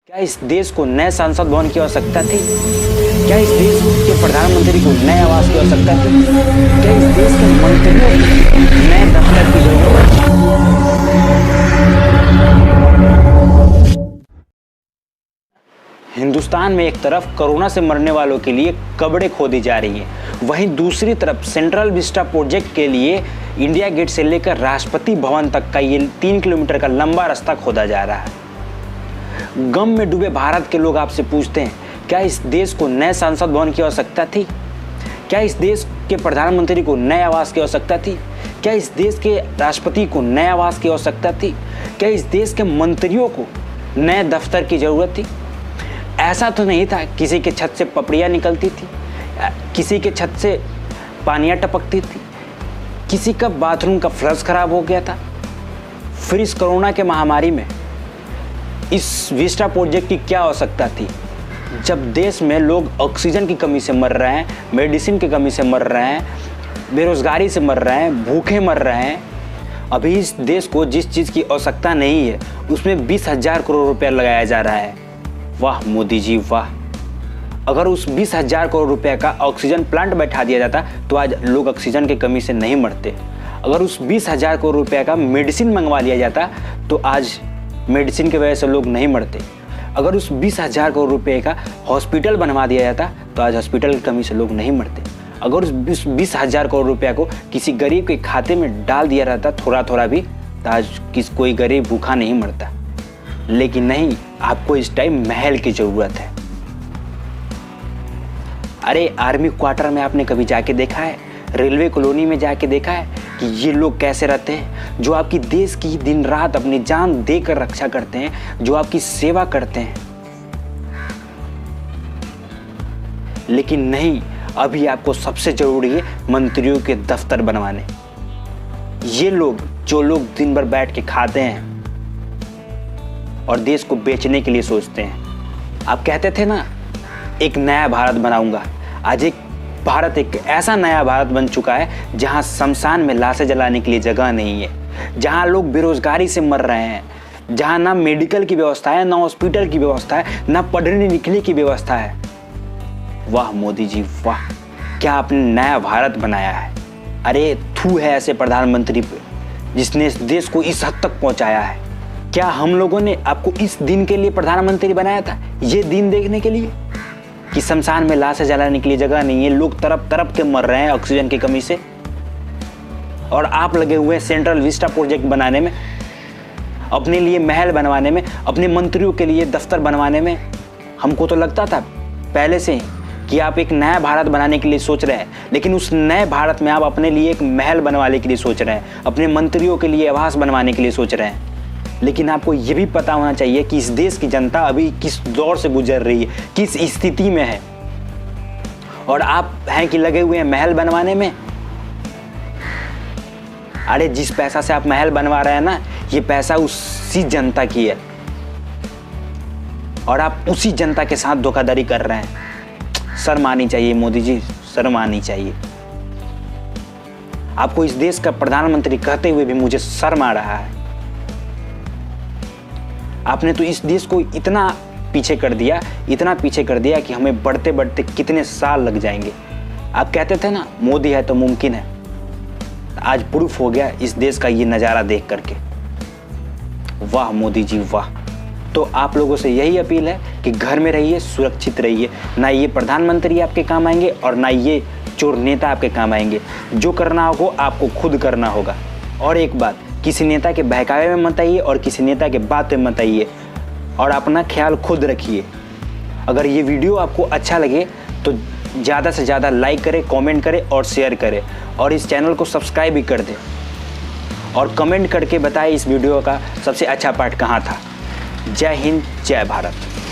क्या इस देश को नए संसद भवन की आवश्यकता थी? क्या इस देश के प्रधानमंत्री को नए आवास की आवश्यकता थी? क्या इस देश के मंत्रियों को नए दफ्तर की जरूरत थी? हिंदुस्तान में एक तरफ कोरोना से मरने वालों के लिए कब्रें खोदी जा रही हैं, वहीं दूसरी तरफ सेंट्रल विस्टा प्रोजेक्ट के लिए इंडिया गेट से लेकर राष्ट्रपति भवन तक का ये 3 किलोमीटर का लंबा रास्ता खोदा जा रहा है। गम में डूबे भारत के लोग आपसे पूछते हैं, क्या इस देश को नए संसद भवन की आवश्यकता थी? क्या इस देश के प्रधानमंत्री को नए आवास की आवश्यकता थी? क्या इस देश के राष्ट्रपति को नए आवास की आवश्यकता थी? क्या इस देश के मंत्रियों को नए दफ्तर की जरूरत थी? ऐसा तो नहीं था किसी के छत से पपड़ियाँ निकलती थी, किसी के छत से पानियाँ टपकती थी, किसी का बाथरूम का फ्लश खराब हो गया था। फिर इस कोरोना के महामारी में इस विस्टा प्रोजेक्ट की क्या आवश्यकता थी? जब देश में लोग ऑक्सीजन की कमी से मर रहे हैं, मेडिसिन की कमी से मर रहे हैं, बेरोजगारी से मर रहे हैं, भूखे मर रहे हैं, अभी इस देश को जिस चीज़ की आवश्यकता नहीं है उसमें 20,000 करोड़ रुपया लगाया जा रहा है। वाह मोदी जी वाह! अगर उस 20,000 करोड़ रुपये का ऑक्सीजन प्लांट बैठा दिया जाता तो आज लोग ऑक्सीजन की कमी से नहीं मरते। अगर उस 20,000 करोड़ रुपये का मेडिसिन मंगवा लिया जाता तो आज मेडिसिन की वजह से लोग नहीं मरते। अगर उस 20,000 करोड़ रुपये का हॉस्पिटल बनवा दिया जाता तो आज हॉस्पिटल की कमी से लोग नहीं मरते। अगर उस 20,000 करोड़ रुपये को किसी गरीब के खाते में डाल दिया रहता थोड़ा थोड़ा भी तो आज कोई गरीब भूखा नहीं मरता। लेकिन नहीं, आपको इस टाइम महल की ज़रूरत है। अरे आर्मी क्वार्टर में आपने कभी जाके देखा है? रेलवे कॉलोनी में जाके देखा है कि ये लोग कैसे रहते हैं, जो आपकी देश की दिन रात अपनी जान देकर रक्षा करते हैं, जो आपकी सेवा करते हैं? लेकिन नहीं, अभी आपको सबसे जरूरी है मंत्रियों के दफ्तर बनवाने। ये लोग जो लोग दिन भर बैठ के खाते हैं और देश को बेचने के लिए सोचते हैं। आप कहते थे ना एक नया भारत बनाऊंगा। आज भारत एक ऐसा नया भारत बन चुका है जहां शमशान में लाशें जलाने के लिए जगह नहीं है, जहां लोग बेरोजगारी से मर रहे हैं, जहां ना मेडिकल की व्यवस्था है, ना हॉस्पिटल की व्यवस्था है, ना पढ़ने लिखने की व्यवस्था है। वाह मोदी जी वाह! क्या आपने नया भारत बनाया है। अरे थू है ऐसे प्रधानमंत्री पे जिसने इस देश को इस हद तक पहुंचाया है। क्या हम लोगों ने आपको इस दिन के लिए प्रधानमंत्री बनाया था? ये दिन देखने के लिए कि शमशान में लाशें जलाने के लिए जगह नहीं है, लोग तरफ तरफ के मर रहे हैं ऑक्सीजन की कमी से, और आप लगे हुए हैं सेंट्रल विस्टा प्रोजेक्ट बनाने में, अपने लिए महल बनवाने में, अपने मंत्रियों के लिए दफ्तर बनवाने में। हमको तो लगता था पहले से ही कि आप एक नया भारत बनाने के लिए सोच रहे हैं, लेकिन उस नए भारत में आप अपने लिए एक महल बनवाने के लिए सोच रहे हैं, अपने मंत्रियों के लिए आवास बनवाने के लिए सोच रहे हैं। लेकिन आपको ये भी पता होना चाहिए कि इस देश की जनता अभी किस दौर से गुजर रही है, किस स्थिति में है, और आप हैं कि लगे हुए हैं महल बनवाने में। अरे जिस पैसा से आप महल बनवा रहे हैं ना, ये पैसा उसी जनता की है और आप उसी जनता के साथ धोखाधड़ी कर रहे हैं। शर्म आनी चाहिए मोदी जी, शर्म आनी चाहिए। आपको इस देश का प्रधानमंत्री कहते हुए भी मुझे शर्म आ रहा है। आपने तो इस देश को इतना पीछे कर दिया, इतना पीछे कर दिया कि हमें बढ़ते बढ़ते कितने साल लग जाएंगे। आप कहते थे ना मोदी है तो मुमकिन है, आज प्रूफ हो गया इस देश का ये नज़ारा देख करके। वाह मोदी जी वाह! तो आप लोगों से यही अपील है कि घर में रहिए, सुरक्षित रहिए। ना ये प्रधानमंत्री आपके काम आएंगे और ना ये चोर नेता आपके काम आएंगे। जो करना हो आपको खुद करना होगा। और एक बात, किसी नेता के बहकावे में मत आइए और किसी नेता के बात में मत आइए, और अपना ख्याल खुद रखिए। अगर ये वीडियो आपको अच्छा लगे तो ज़्यादा से ज़्यादा लाइक करें, कमेंट करें और शेयर करें, और इस चैनल को सब्सक्राइब भी कर दें, और कमेंट करके बताएं इस वीडियो का सबसे अच्छा पार्ट कहाँ था। जय हिंद, जय भारत।